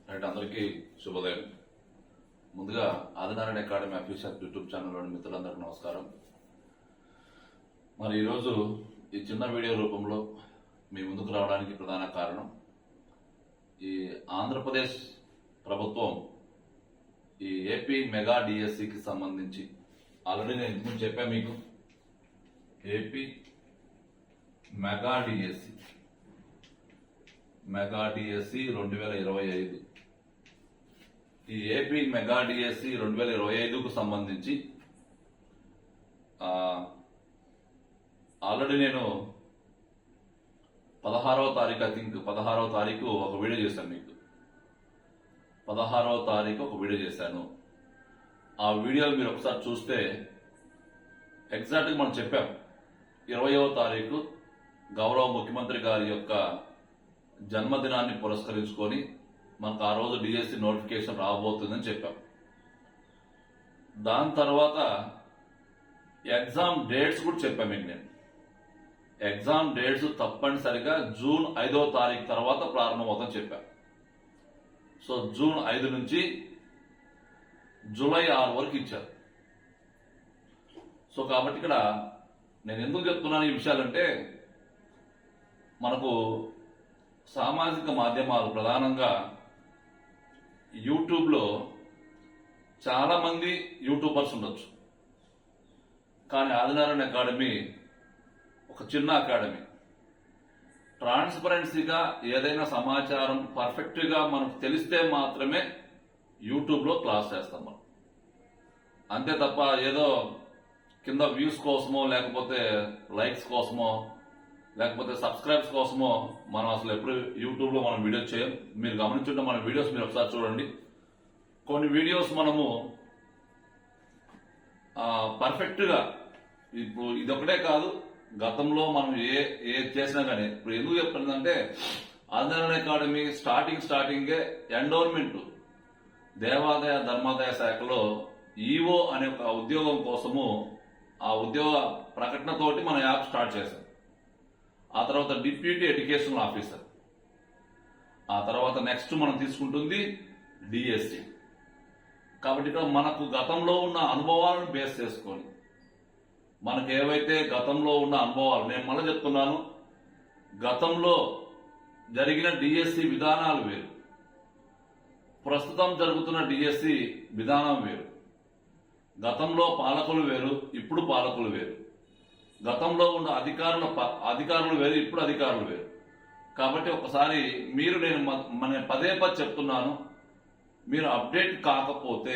Right, అందరికీ శుభోదయం. ముందుగా ఆదినారాయణ అకాడమీ అఫీషియల్ యూట్యూబ్ ఛానల్లోని మిత్రులందరికీ నమస్కారం. మరి ఈరోజు ఈ చిన్న వీడియో రూపంలో మీ ముందుకు రావడానికి ప్రధాన కారణం, ఈ ఆంధ్రప్రదేశ్ ప్రభుత్వం ఈ ఏపీ మెగా డిఎస్సికి సంబంధించి ఆల్రెడీ నేను ఇంతకుముందు చెప్పాను మీకు. ఏపీ మెగా డిఎస్సి 2025, ఈ ఏపీ మెగా డిఎస్సి 2025కు సంబంధించి ఆల్రెడీ నేను 16వ తారీఖు ఒక వీడియో చేశాను మీకు. 16వ తారీఖు ఒక వీడియో చేశాను. ఆ వీడియోలు మీరు ఒకసారి చూస్తే ఎగ్జాక్ట్గా మనం చెప్పాం 20వ తారీఖు గౌరవ ముఖ్యమంత్రి గారి యొక్క జన్మదినాన్ని పురస్కరించుకొని మనకు ఆ రోజు డిఎస్సి నోటిఫికేషన్ రాబోతుందని చెప్పాం. దాని తర్వాత ఎగ్జామ్ డేట్స్ కూడా చెప్పాము. నేను ఎగ్జామ్ డేట్స్ తప్పనిసరిగా జూన్ 5వ తారీఖు తర్వాత ప్రారంభమవుతుందని చెప్పాను. సో జూన్ 5 నుంచి జూలై 6 వరకు ఇచ్చారు. సో కాబట్టి ఇక్కడ నేను ఎందుకు చెప్తున్నాను ఈ విషయాలంటే, మనకు సామాజిక మాధ్యమాలు ప్రధానంగా యూట్యూబ్లో చాలా మంది యూట్యూబర్స్ ఉండొచ్చు, కానీ ఆదినారాయణ అకాడమీ ఒక చిన్న అకాడమీ. ట్రాన్స్పరెన్సీగా ఏదైనా సమాచారం పర్ఫెక్ట్గా మనకు తెలిస్తే మాత్రమే యూట్యూబ్లో క్లాస్ చేస్తాం మనం. అంతే తప్ప ఏదో కింద వ్యూస్ కోసమో, లేకపోతే లైక్స్ కోసమో, లేకపోతే సబ్స్క్రైబ్స్ కోసమో మనం అసలు ఎప్పుడు యూట్యూబ్లో మనం వీడియోస్ చేయం. మీరు గమనించుంటే మన వీడియోస్ మీరు ఒకసారి చూడండి. కొన్ని వీడియోస్ మనము పర్ఫెక్ట్గా, ఇప్పుడు ఇదొకటే కాదు, గతంలో మనం ఏ చేసినా కానీ, ఇప్పుడు ఎందుకు చెప్తుందంటే ఆదినారాయణ అకాడమీ స్టార్టింగే ఎండోర్మెంట్ దేవాదాయ ధర్మాదాయ శాఖలో ఈఓ అనే ఒక ఉద్యోగం కోసము ఆ ఉద్యోగ ప్రకటనతోటి మన యాప్ స్టార్ట్ చేశాం. ఆ తర్వాత డిప్యూటీ ఎడ్యుకేషనల్ ఆఫీసర్, ఆ తర్వాత నెక్స్ట్ మనం తీసుకుంటుంది డిఎస్సి. కాబట్టి ఇక్కడ మనకు గతంలో ఉన్న అనుభవాలను బేస్ చేసుకొని, మనకు ఏవైతే గతంలో ఉన్న అనుభవాలు, నేను మళ్ళీ చెప్తున్నాను, గతంలో జరిగిన డిఎస్సి విధానాలు వేరు, ప్రస్తుతం జరుగుతున్న డిఎస్సి విధానం వేరు. గతంలో పాలకులు వేరు, ఇప్పుడు పాలకులు వేరు. గతంలో ఉన్న అధికారులు వేరు, ఇప్పుడు అధికారులు వేరు. కాబట్టి ఒకసారి నేను పదే చెప్తున్నాను, మీరు అప్డేట్ కాకపోతే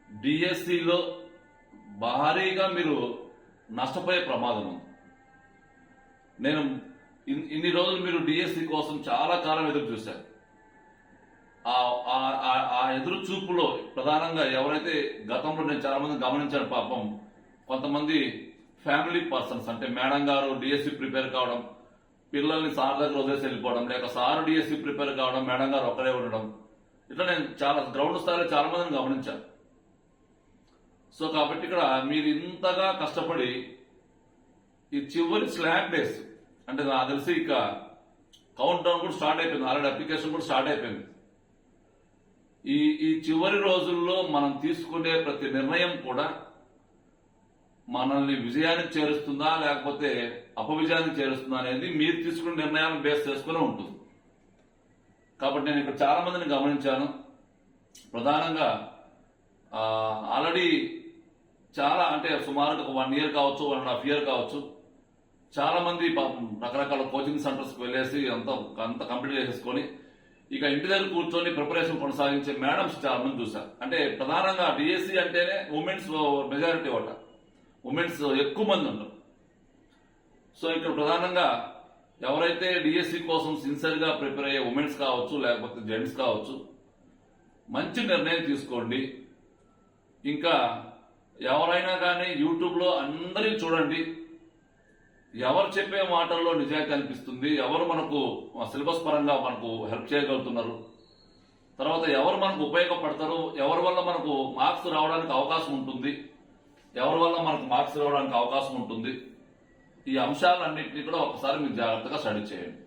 డిఎస్సిలో భారీగా మీరు నష్టపోయే ప్రమాదం ఉంది. నేను ఇన్ని రోజులు మీరు డిఎస్సి కోసం చాలా కాలం ఎదురు చూశారు. ఆ ఎదురు చూపులో ప్రధానంగా ఎవరైతే గతంలో నేను చాలా మంది గమనించాను, పాపం కొంతమంది ఫ్యామిలీ పర్సన్స్, అంటే మేడం గారు డిఎస్సి ప్రిపేర్ కావడం, పిల్లల్ని సార్ దగ్గర వదిలేసి వెళ్ళిపోవడం, లేక సార్ డిఎస్సి ప్రిపేర్ కావడం, మేడం గారు ఒకరే ఉండడం, ఇట్లా నేను చాలా గ్రౌండ్ స్థాయిలో చాలా మందిని గమనించాను. సో కాబట్టి ఇక్కడ మీరు ఇంతగా కష్టపడి ఈ చివరి స్లాబ్ డేస్, అంటే నాకు తెలిసి ఇక కౌంట్ డౌన్ కూడా స్టార్ట్ అయిపోయింది, ఆల్రెడీ అప్లికేషన్ కూడా స్టార్ట్ అయిపోయింది. ఈ చివరి రోజుల్లో మనం తీసుకునే ప్రతి నిర్ణయం కూడా మనల్ని విజయానికి చేరుస్తుందా లేకపోతే అపవిజయానికి చేరుస్తుందా అనేది మీరు తీసుకునే నిర్ణయాలను బేస్ చేసుకుని ఉంటుంది. కాబట్టి నేను ఇక్కడ చాలా మందిని గమనించాను. ప్రధానంగా ఆల్రెడీ చాలా, అంటే సుమారుగా 1 year కావచ్చు, 1.5 year కావచ్చు, చాలా మంది రకరకాల కోచింగ్ సెంటర్స్కి వెళ్ళేసి అంత కంప్లీట్ చేసేసుకొని ఇక ఇంటి దగ్గర కూర్చొని ప్రిపరేషన్ కొనసాగించే మేడమ్స్ చాలా మంది చూశారు. అంటే ప్రధానంగా డిఎస్సి అంటేనే ఉమెన్స్ మెజారిటీ ఓట, ఉమెన్స్ ఎక్కువ మంది ఉంటారు. సో ఇక్కడ ప్రధానంగా ఎవరైతే డిఎస్సి కోసం సిన్సియర్ గా ప్రిపేర్ అయ్యే ఉమెన్స్ కావచ్చు, లేకపోతే జెంట్స్ కావచ్చు, మంచి నిర్ణయం తీసుకోండి. ఇంకా ఎవరైనా కానీ యూట్యూబ్లో అందరినీ చూడండి, ఎవరు చెప్పే మాటల్లో నిజాయితీ అనిపిస్తుంది, ఎవరు మనకు సిలబస్ పరంగా మనకు హెల్ప్ చేయగలుగుతున్నారు, తర్వాత ఎవరు మనకు ఉపయోగపడతారు, ఎవరి వల్ల మనకు మార్క్స్ రావడానికి అవకాశం ఉంటుంది, ఈ అంశాలన్నింటినీ కూడా ఒకసారి మీరు జాగ్రత్తగా స్టడీ చేయండి.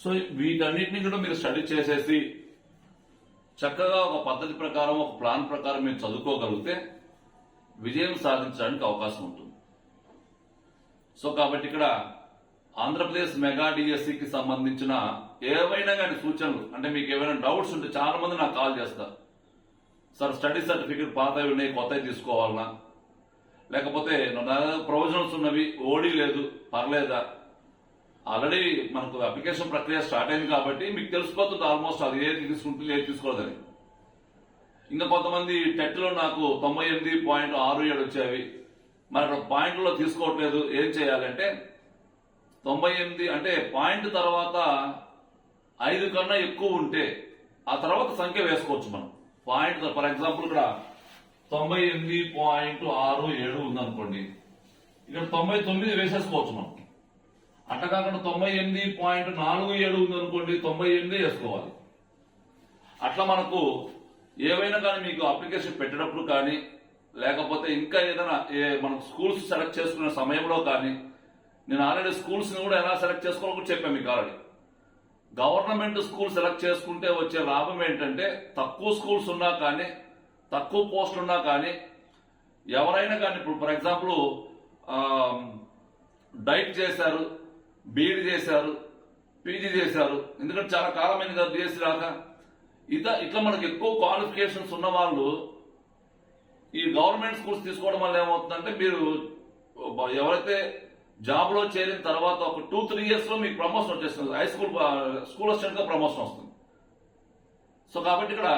సో వీటన్నిటిని కూడా మీరు స్టడీ చేసేసి చక్కగా ఒక పద్ధతి ప్రకారం ఒక ప్లాన్ ప్రకారం మీరు చదువుకోగలిగితే విజయం సాధించడానికి అవకాశం ఉంటుంది. సో కాబట్టి ఇక్కడ ఆంధ్రప్రదేశ్ మెగా డిఎస్సికి సంబంధించిన ఏవైనా కానీ సూచనలు, అంటే మీకు ఏమైనా డౌట్స్ ఉంటే చాలా మంది నాకు కాల్ చేస్తారు. సార్ స్టడీ సర్టిఫికేట్ పాతవి ఉన్నాయి, కొత్తవి తీసుకోవాలన్నా, లేకపోతే ప్రొవిజనల్స్ ఉన్నవి ఓడీ లేదు పర్లేదా, ఆల్రెడీ మనకు అప్లికేషన్ ప్రక్రియ స్టార్ట్ అయింది కాబట్టి మీకు తెలిసిపోతుంది ఆల్మోస్ట్ అది ఏది తీసుకుంటుంది ఏది తీసుకోలేదని. ఇంకా కొంతమంది టెట్లో నాకు 98.67 వచ్చేవి, మరి అక్కడ పాయింట్లో తీసుకోవట్లేదు, ఏం చేయాలంటే 98 అంటే పాయింట్ తర్వాత 5 కన్నా ఎక్కువ ఉంటే ఆ తర్వాత సంఖ్య వేసుకోవచ్చు మనం. పాయింట్ ఫర్ ఎగ్జాంపుల్ ఇక్కడ 98.67 ఉందనుకోండి, ఇక్కడ 99 వేసేసుకోవచ్చు మనం. అట్లా కాకుండా 98.47 ఉందనుకోండి, 98 వేసుకోవాలి. అట్లా మనకు ఏవైనా కానీ మీకు అప్లికేషన్ పెట్టేటప్పుడు కానీ, లేకపోతే ఇంకా ఏదైనా మనకు స్కూల్స్ సెలెక్ట్ చేసుకునే సమయంలో కానీ, నేను ఆల్రెడీ స్కూల్స్ ని కూడా ఎలా సెలెక్ట్ చేసుకోవాలో కూడా చెప్పాను మీకు ఆల్రెడీ. గవర్నమెంట్ స్కూల్ సెలెక్ట్ చేసుకుంటే వచ్చే లాభం ఏంటంటే తక్కువ స్కూల్స్ ఉన్నా కానీ, తక్కువ పోస్టులు ఉన్నా కానీ, ఎవరైనా కానీ ఇప్పుడు ఫర్ ఎగ్జాంపుల్ డైట్ చేశారు, బీఈడి చేశారు, పీజీ చేశారు, ఎందుకంటే చాలా కాలమైంది కదా డిఎస్సి రాక. ఇట్లా మనకు ఎక్కువ క్వాలిఫికేషన్స్ ఉన్న వాళ్ళు ఈ గవర్నమెంట్ స్కూల్స్ తీసుకోవడం వల్ల ఏమవుతుందంటే, మీరు ఎవరైతే జాబ్ లో చేరిన తర్వాత ఒక 2-3 years లో మీకు ప్రమోషన్ వచ్చేస్తుంది, హై స్కూల్ అసిస్టెంట్ గా ప్రమోషన్ వస్తుంది. సో కాబట్టి ఇక్కడ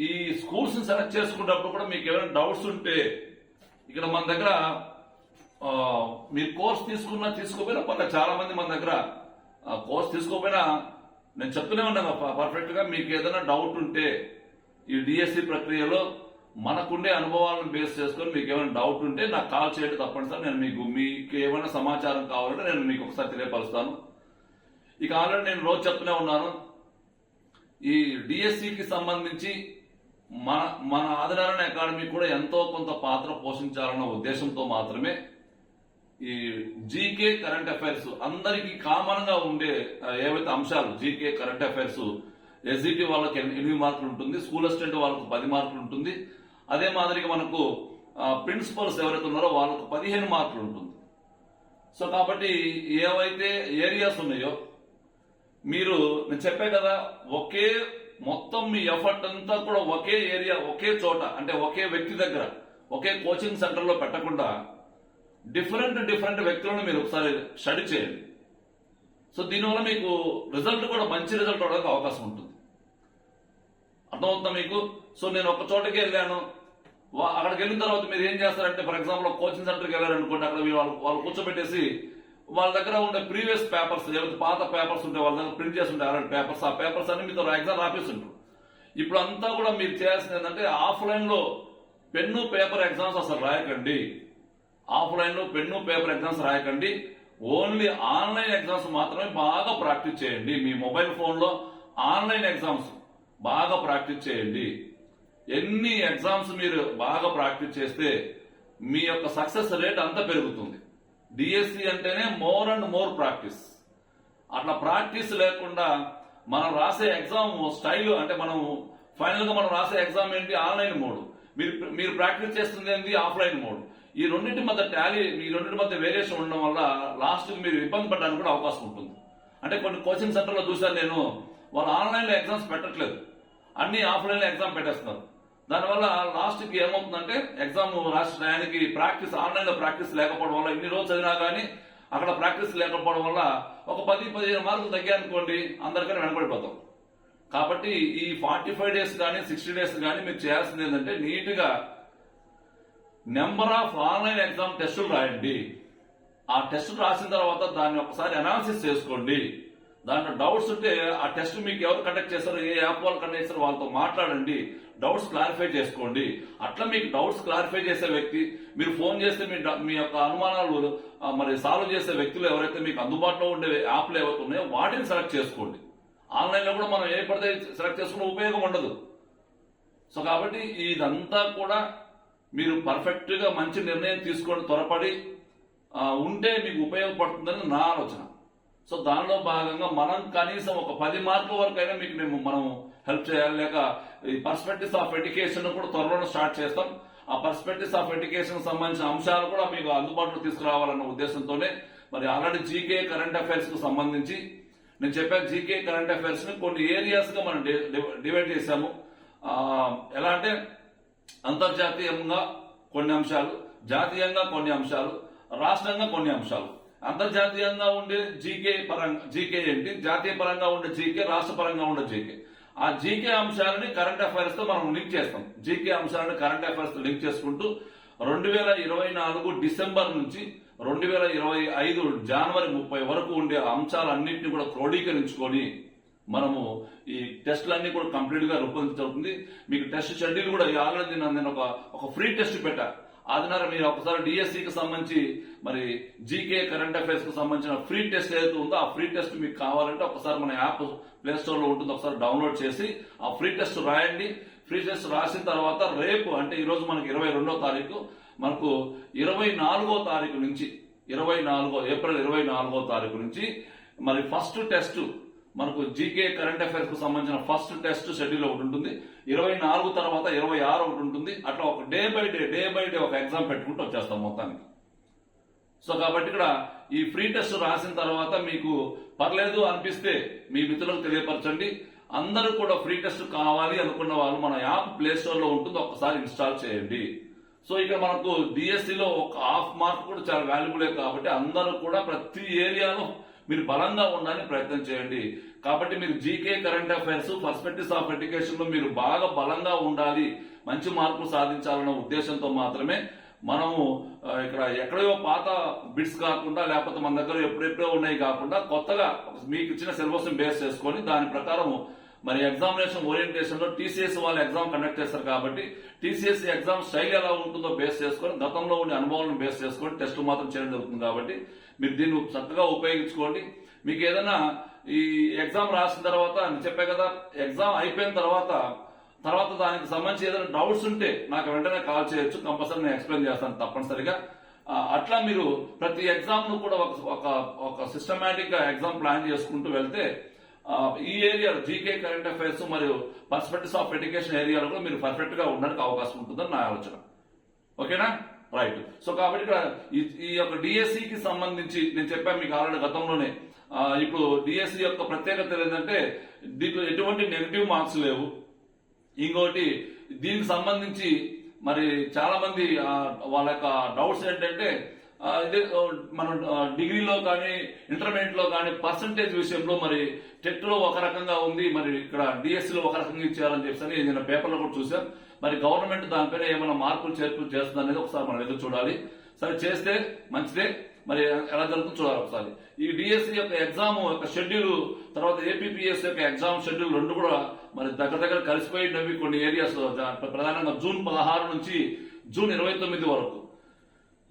ఈ స్కూల్స్ ని సెలెక్ట్ చేసుకున్నప్పుడు కూడా మీకు ఏమైనా డౌట్స్ ఉంటే ఇక్కడ మన దగ్గర మీరు కోర్స్ తీసుకున్నా తీసుకోపోయినా పర్లేదు, చాలా మంది మన దగ్గర కోర్స్ తీసుకోపోయినా నేను చెప్తూనే ఉన్నాను పర్ఫెక్ట్ గా. మీకు ఏదైనా డౌట్ ఉంటే ఈ డిఎస్సి ప్రక్రియలో మనకుండే అనుభవాలను బేస్ చేసుకొని మీకు ఏమైనా డౌట్ ఉంటే నాకు కాల్ చేయండి తప్పనిసరి. నేను మీకు ఏమైనా సమాచారం కావాలంటే నేను మీకు ఒకసారి తెలియపరుస్తాను. ఇక ఆల్రెడీ నేను రోజు చెప్తూనే ఉన్నాను, ఈ డిఎస్సికి సంబంధించి మన ఆదినారాయణ అకాడమీ కూడా ఎంతో కొంత పాత్ర పోషించాలన్న ఉద్దేశంతో మాత్రమే ఈ జీకే కరెంట్ అఫైర్స్ అందరికీ కామన్ గా ఉండే ఏవైతే అంశాలు, జీకే కరెంట్ అఫైర్స్ ఎస్జిటి వాళ్ళకి 8 మార్కులు ఉంటుంది, స్కూల్ అసిస్టెంట్ వాళ్ళకు 10 మార్కులు ఉంటుంది. అదే మాదిరిగా మనకు ప్రిన్సిపల్స్ ఎవరైతే ఉన్నారో వాళ్ళకు 15 మార్కులు ఉంటుంది. సో కాబట్టి ఏవైతే ఏరియాస్ ఉన్నాయో మీరు నేను చెప్పే కదా, ఒకే మొత్తం మీ ఎఫర్ట్ అంతా కూడా ఒకే ఏరియా, ఒకే చోట, అంటే ఒకే వ్యక్తి దగ్గర, ఒకే కోచింగ్ సెంటర్ లో పెట్టకుండా డిఫరెంట్ వ్యక్తులను మీరు ఒకసారి స్టడీ చేయండి. సో దీనివల్ల మీకు రిజల్ట్ కూడా మంచి రిజల్ట్ అవడానికి అవకాశం ఉంటుంది. అర్థమవుతుందా మీకు? సో నేను ఒక చోటకి వెళ్ళాను, అక్కడికి వెళ్ళిన తర్వాత మీరు ఏం చేస్తారంటే ఫర్ ఎగ్జాంపుల్ కోచింగ్ సెంటర్కి వెళ్ళారనుకోండి, అక్కడ వాళ్ళు కూర్చోబెట్టేసి వాళ్ళ దగ్గర ఉండే ప్రీవియస్ పేపర్స్, ఏవైతే పాత పేపర్స్ ఉంటే వాళ్ళ దగ్గర ప్రింట్ చేసి ఉంటాయి పేపర్స్, ఆ పేపర్స్ అన్ని మీతో ఎగ్జామ్ రాపిస్తుంటారు. ఇప్పుడు అంతా కూడా మీరు చేయాల్సింది ఏంటంటే ఆఫ్లైన్ లో పెన్ను పేపర్ ఎగ్జామ్స్ అసలు రాయకండి. ఆఫ్లైన్ లో పెన్ను పేపర్ ఎగ్జామ్స్ రాయకండి. ఓన్లీ ఆన్లైన్ ఎగ్జామ్స్ మాత్రమే బాగా ప్రాక్టీస్ చేయండి. మీ మొబైల్ ఫోన్ లో ఆన్లైన్ ఎగ్జామ్స్ బాగా ప్రాక్టీస్ చేయండి. ఎన్ని ఎగ్జామ్స్ మీరు బాగా ప్రాక్టీస్ చేస్తే మీ యొక్క సక్సెస్ రేట్ అంతా పెరుగుతుంది. డిఎస్సి అంటేనే మోర్ అండ్ మోర్ ప్రాక్టీస్. అట్లా ప్రాక్టీస్ లేకుండా మనం రాసే ఎగ్జామ్ స్టైల్, అంటే మనం ఫైనల్ గా మనం రాసే ఎగ్జామ్ ఏంటి, ఆన్లైన్ మోడ్. మీరు ప్రాక్టీస్ చేస్తుంది ఏంటి, ఆఫ్లైన్ మోడ్. ఈ రెండింటి మధ్య వేరియేషన్ ఉండడం వల్ల లాస్ట్ మీరు ఇబ్బంది పడడానికి కూడా అవకాశం ఉంటుంది. అంటే కొన్ని కోచింగ్ సెంటర్లో చూసాను నేను, వాళ్ళు ఆన్లైన్ లో ఎగ్జామ్స్ పెట్టట్లేదు, అన్ని ఆఫ్లైన్ లో ఎగ్జామ్ పెట్టేస్తున్నారు. దానివల్ల లాస్ట్ కి ఏమవుతుందంటే ఎగ్జామ్ రాసిన టయానికి ప్రాక్టీస్, ఆన్లైన్ లో ప్రాక్టీస్ లేకపోవడం వల్ల, ఇన్ని రోజులు చదివినా కానీ అక్కడ ప్రాక్టీస్ లేకపోవడం వల్ల ఒక 10-15 మార్కులు తగ్గాయనుకోండి, అందరికీ వెనపడిపోతాం. కాబట్టి ఈ 45 days కానీ 60 days కానీ మీరు చేయాల్సింది ఏంటంటే నీట్ గా నెంబర్ ఆఫ్ ఆన్లైన్ ఎగ్జామ్ టెస్టులు రాయండి. ఆ టెస్ట్ రాసిన తర్వాత దాన్ని ఒకసారి అనాలిసిస్ చేసుకోండి. దాంట్లో డౌట్స్ ఉంటే ఆ టెస్ట్ మీకు ఎవరు కండక్ట్ చేస్తారో, ఏ యాప్ వాళ్ళు కండక్ట్ చేస్తారో వాళ్ళతో మాట్లాడండి, డౌట్స్ క్లారిఫై చేసుకోండి. అట్లా మీకు డౌట్స్ క్లారిఫై చేసే వ్యక్తి, మీరు ఫోన్ చేస్తే మీ యొక్క అనుమానాలు మరి సాల్వ్ చేసే వ్యక్తులు ఎవరైతే మీకు అందుబాటులో ఉండే యాప్లు ఏవైతే ఉన్నాయో వాటిని సెలెక్ట్ చేసుకోండి. ఆన్లైన్ లో కూడా మనం ఏ పడితే సెలెక్ట్ చేసుకునే ఉపయోగం ఉండదు. సో కాబట్టి ఇదంతా కూడా మీరు పర్ఫెక్ట్ గా మంచి నిర్ణయం తీసుకొని త్వరపడి ఉంటే మీకు ఉపయోగపడుతుందని నా ఆలోచన. సో దానిలో భాగంగా మనం కనీసం ఒక 10 మార్కుల వరకు అయినా మీకు మనం హెల్ప్ చేయాలి. లేక ఈ పర్స్పెక్టివ్స్ ఆఫ్ ఎడ్యుకేషన్ కూడా త్వరలో స్టార్ట్ చేస్తాం. ఆ పర్స్పెక్టివ్స్ ఆఫ్ ఎడ్యుకేషన్ సంబంధించిన అంశాలు కూడా మీకు అందుబాటులో తీసుకురావాలన్న ఉద్దేశంతోనే మరి ఆల్రెడీ జీకే కరెంట్ అఫైర్స్ కు సంబంధించి నేను చెప్పాను, జీకే కరెంట్ అఫైర్స్ ని కొన్ని ఏరియాస్ గా మనం డివైడ్ చేశాము. ఎలా అంటే అంతర్జాతీయంగా కొన్ని అంశాలు, జాతీయంగా కొన్ని అంశాలు, రాష్ట్రంగా కొన్ని అంశాలు. అంతర్జాతీయంగా ఉండే జీకే ఏంటి, జాతీయ పరంగా ఉండే జీకే, రాష్ట్ర పరంగా ఉండే జీకే. ఆ జీకే అంశాలని కరెంట్ అఫైర్స్ తో మనం లింక్ చేస్తాం. జీకే అంశాలను కరెంట్ అఫైర్స్ తో లింక్ చేసుకుంటూ 2024 డిసెంబర్ నుంచి 2025 జనవరి 30 వరకు ఉండే అంశాలన్నింటినీ కూడా క్రోడీకరించుకొని మనము ఈ టెస్టులన్నీ కూడా కంప్లీట్ గా రూపొందించబడుతుంది. మీకు టెస్ట్ షెడ్యూల్ కూడా ఆల్రెడీ నేను ఒక ఫ్రీ టెస్ట్ పెట్టా. ఆదినారా మీరు ఒకసారి డిఎస్సికి సంబంధించి మరి జీకే కరెంట్ అఫైర్స్ కు సంబంధించిన ఫ్రీ టెస్ట్ ఏదైతే ఉందో ఆ ఫ్రీ టెస్ట్ మీకు కావాలంటే ఒకసారి మన యాప్ ప్లే స్టోర్ లో ఉంటుంది, ఒకసారి డౌన్లోడ్ చేసి ఆ ఫ్రీ టెస్ట్ రాయండి. ఫ్రీ టెస్ట్ రాసిన తర్వాత రేపు అంటే ఈ రోజు మనకి 22వ తారీఖు, మనకు 24వ తారీఖు నుంచి ఏప్రిల్ 24వ తారీఖు నుంచి మరి ఫస్ట్ టెస్ట్ మనకు జీకే కరెంట్ అఫైర్స్ కు సంబంధించిన ఫస్ట్ టెస్ట్ షెడ్యూల్ ఒకటి ఉంటుంది. 24 తర్వాత 26 ఒకటి ఉంటుంది. అట్లా ఒక డే బై డే ఒక ఎగ్జామ్ పెట్టుకుంటూ వచ్చేస్తాం మొత్తానికి. సో కాబట్టి ఇక్కడ ఈ ఫ్రీ టెస్ట్ రాసిన తర్వాత మీకు పర్లేదు అనిపిస్తే మీ మిత్రులకు తెలియపరచండి. అందరూ కూడా ఫ్రీ టెస్ట్ కావాలి అనుకున్న వాళ్ళు మన యాప్ ప్లే స్టోర్ లో ఉంటుంది, ఒక్కసారి ఇన్స్టాల్ చేయండి. సో ఇక్కడ మనకు డిఎస్సిలో ఒక హాఫ్ మార్క్ కూడా చాలా వాల్యుబులే కాబట్టి అందరూ కూడా ప్రతి ఏరియాలో మీరు బలంగా ఉండడానికి ప్రయత్నం చేయండి. కాబట్టి మీరు GK current affairs perspectives of education లో మీరు బాగా బలంగా ఉండాలి, మంచి మార్కులు సాధించాలన్న ఉద్దేశంతో మాత్రమే మనము ఇక్కడ ఎక్కడో పాత బిట్స్ కాకుండా లేకపోతే మన దగ్గర ఎప్పుడెప్పుడో ఉన్నాయి కాకుండా కొత్తగా మీకు ఇచ్చిన సిలబస్ బేస్ చేసుకొని దాని ప్రకారం మరి ఎగ్జామినేషన్ ఓరియంటేషన్ లో టీసీఎస్ వాళ్ళు ఎగ్జామ్ కండక్ట్ చేస్తారు కాబట్టి టీసీఎస్ ఎగ్జామ్ స్టైల్ ఎలా ఉంటుందో బేస్ చేసుకొని గతంలో ఉండే అనుభవాలను బేస్ చేసుకొని టెస్ట్ మాత్రం చేయడం జరుగుతుంది. కాబట్టి మీరు దీన్ని చక్కగా ఉపయోగించుకోండి. మీకు ఏదైనా ఈ ఎగ్జామ్ రాసిన తర్వాత నేను చెప్పే కదా, ఎగ్జామ్ అయిపోయిన తర్వాత దానికి సంబంధించి ఏదైనా డౌట్స్ ఉంటే నాకు వెంటనే కాల్ చేయొచ్చు, కంపల్సరీ నేను ఎక్స్ప్లెయిన్ చేస్తాను తప్పనిసరిగా. అట్లా మీరు ప్రతి ఎగ్జామ్ ను కూడా ఒక సిస్టమేటిక్ గా ఎగ్జామ్ ప్లాన్ చేసుకుంటూ వెళ్తే ఈ ఏరియాలో జీకే కరెంట్ అఫైర్స్ మరియు పర్స్పెక్టివ్స్ ఆఫ్ ఎడ్యుకేషన్ ఏరియాలో కూడా మీరు పర్ఫెక్ట్ గా ఉండడానికి అవకాశం ఉంటుందని నా ఆలోచన. ఓకేనా, రైట్. సో కాబట్టి ఇక్కడ ఈ యొక్క డిఎస్సికి సంబంధించి నేను చెప్పాను మీకు ఆల్రెడీ గతంలోనే. ఇప్పుడు డిఎస్సి యొక్క ప్రత్యేకత ఏంటంటే దీంట్లో ఎటువంటి నెగిటివ్ మార్క్స్ లేవు. ఇంకోటి దీనికి సంబంధించి మరి చాలా మంది వాళ్ళ యొక్క డౌట్స్ ఏంటంటే ఇదే మనం డిగ్రీలో కానీ ఇంటర్మీడియట్ లో కానీ పర్సంటేజ్ విషయంలో మరి టెట్ లో ఒక రకంగా ఉంది, మరి ఇక్కడ డిఎస్సిలో ఒక రకంగా ఇచ్చారని చెప్పి నేను పేపర్లో కూడా చూశాను. మరి గవర్నమెంట్ దానిపైన ఏమైనా మార్పులు చేర్పులు చేస్తుంది అనేది ఒకసారి మనం ఎదురు చూడాలి. సరే చేస్తే మంచిదే, మరి ఎలా జరుగుతుందో చూడాలి ఒకసారి. ఈ డిఎస్సి యొక్క ఎగ్జామ్ యొక్క షెడ్యూల్ తర్వాత ఏపీపీఎస్ యొక్క ఎగ్జామ్ షెడ్యూల్ రెండు కూడా మరి దగ్గర కలిసిపోయినవి కొన్ని ఏరియాస్. ప్రధానంగా జూన్ 16 నుంచి జూన్ 29 వరకు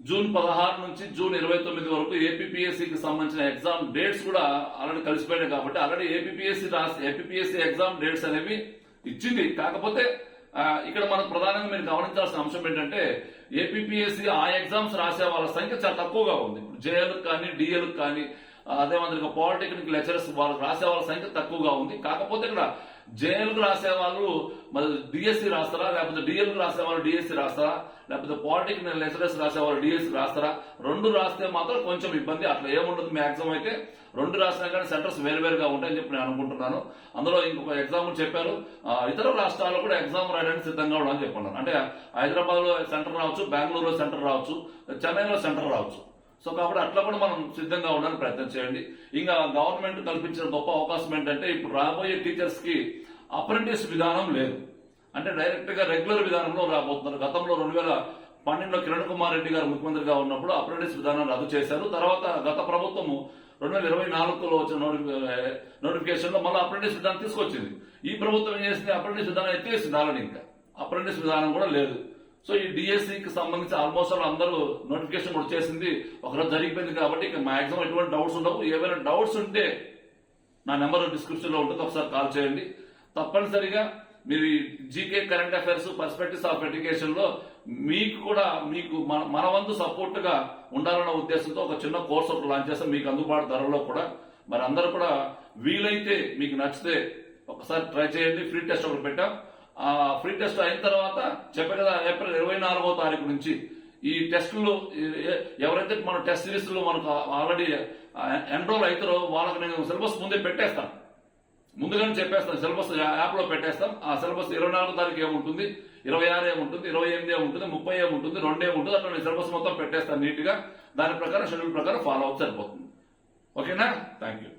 జూన్ 29 వరకు ఏపీపీఎస్సీకి సంబంధించిన ఎగ్జామ్ డేట్స్ కూడా ఆల్రెడీ కలిసిపోయినాయి. కాబట్టి ఆల్రెడీ ఏపీపీఎస్సీ ఎగ్జామ్ డేట్స్ అనేవి ఇచ్చింది. కాకపోతే ఇక్కడ మనం ప్రధానంగా మీరు గమనించాల్సిన అంశం ఏంటంటే ఏపీపీఎస్సీ ఆ ఎగ్జామ్స్ రాసే వాళ్ళ సంఖ్య చాలా తక్కువగా ఉంది. ఇప్పుడు జేఎల్ కానీ డిఎల్ కానీ అదే మాదిరిగా పాలిటెక్నిక్ లెక్చరర్స్ వాళ్ళు రాసే వాళ్ళ సంఖ్య తక్కువగా ఉంది. కాకపోతే ఇక్కడ జేఎల్ కు రాసే వాళ్ళు మరి డిఎస్సి రాస్తారా, లేకపోతే డిఎల్ కు రాసే వాళ్ళు డిఎస్సి రాస్తారా, లేకపోతే పాలిటెక్నిక్ లెక్చరర్స్ రాసే వాళ్ళు డిఎస్సి రాస్తారా, రెండు రాస్తే మాత్రం కొంచెం ఇబ్బంది. అట్లా ఏముండదు, మ్యాక్సిమం అయితే రెండు రాసినా కానీ సెంటర్స్ వేరువేరుగా ఉంటాయని చెప్పి నేను అనుకుంటున్నాను. అందులో ఇంకొక ఎగ్జామ్ చెప్పారు, ఇతర రాష్ట్రాల్లో కూడా ఎగ్జామ్ రాయడానికి సిద్ధంగా ఉండాలని చెప్పన్నారు. అంటే హైదరాబాద్ లో సెంటర్ రావచ్చు, బెంగళూరులో సెంటర్ రావచ్చు, చెన్నైలో సెంటర్ రావచ్చు. సో కాబట్టి అట్లా కూడా మనం సిద్ధంగా ఉండడానికి ప్రయత్నం చేయండి. ఇంకా గవర్నమెంట్ కల్పించిన గొప్ప అవకాశం ఏంటంటే ఇప్పుడు రాబోయే టీచర్స్ కి అప్రెంటిస్ విధానం లేదు, అంటే డైరెక్ట్ గా రెగ్యులర్ విధానంలో రాబోతున్నారు. గతంలో 2012లో కిరణ్ కుమార్ రెడ్డి గారు ముఖ్యమంత్రిగా ఉన్నప్పుడు అప్రెంటిస్ విధానం రద్దు చేశారు. తర్వాత గత ప్రభుత్వము 2024లో వచ్చిన నోటిఫికేషన్ లో మళ్ళీ అప్రెంటిస్ విధానం తీసుకొచ్చింది. ఈ ప్రభుత్వం ఏం చేసింది, అప్రెంటిస్ విధానం ఎత్తేసింది. ఆల్రెడీ ఇంకా అప్రెంటిస్ విధానం కూడా లేదు. సో ఈ డిఎస్సికి సంబంధించి ఆల్మోస్ట్ అందరూ నోటిఫికేషన్ కూడా వచ్చేసింది, ఒకరోజు జరిగిపోయింది. కాబట్టి ఇక మాక్సిమం ఎటువంటి డౌట్స్ ఉండవు. ఏమైనా డౌట్స్ ఉంటే నా నెంబర్ డిస్క్రిప్షన్ లో ఉంటుంది, ఒకసారి కాల్ చేయండి. తప్పనిసరిగా మీరు GK current affairs perspectives of education లో మీకు మన వంతు సపోర్ట్ గా ఉండాలన్న ఉద్దేశంతో ఒక చిన్న కోర్స్ ఒకటి లాంచ్ చేస్తాం. మీకు అందుబాటు ధరలో కూడా మరి అందరూ కూడా వీలైతే మీకు నచ్చితే ఒకసారి ట్రై చేయండి. ఫ్రీ టెస్ట్ ఒకటి పెట్టాం. ఆ ఫ్రీ టెస్ట్ అయిన తర్వాత చెప్పే కదా ఏప్రిల్ 24వ తారీఖు నుంచి ఈ టెస్టులు ఎవరైతే మన టెస్ట్ సిరీస్ లో మనకు ఆల్రెడీ ఎన్రోల్ అవుతారో వాళ్ళకి నేను సిలబస్ ముందే పెట్టేస్తాను. ముందుగానే చెప్పేస్తాను, సిలబస్ యాప్ లో పెట్టేస్తాం. ఆ సిలబస్ 24వ తారీఖు ఏముంటుంది, 26 ఏముంటుంది, 28 ఏముంటుంది, 30 ఏముంటుంది, 2 ఏముంటుంది, అట్లా నేను సిలబస్ మొత్తం పెట్టేస్తాను నీట్ గా. దాని ప్రకారం షెడ్యూల్ ప్రకారం ఫాలో అవుట్ సరిపోతుంది. ఓకేనా? Thank you.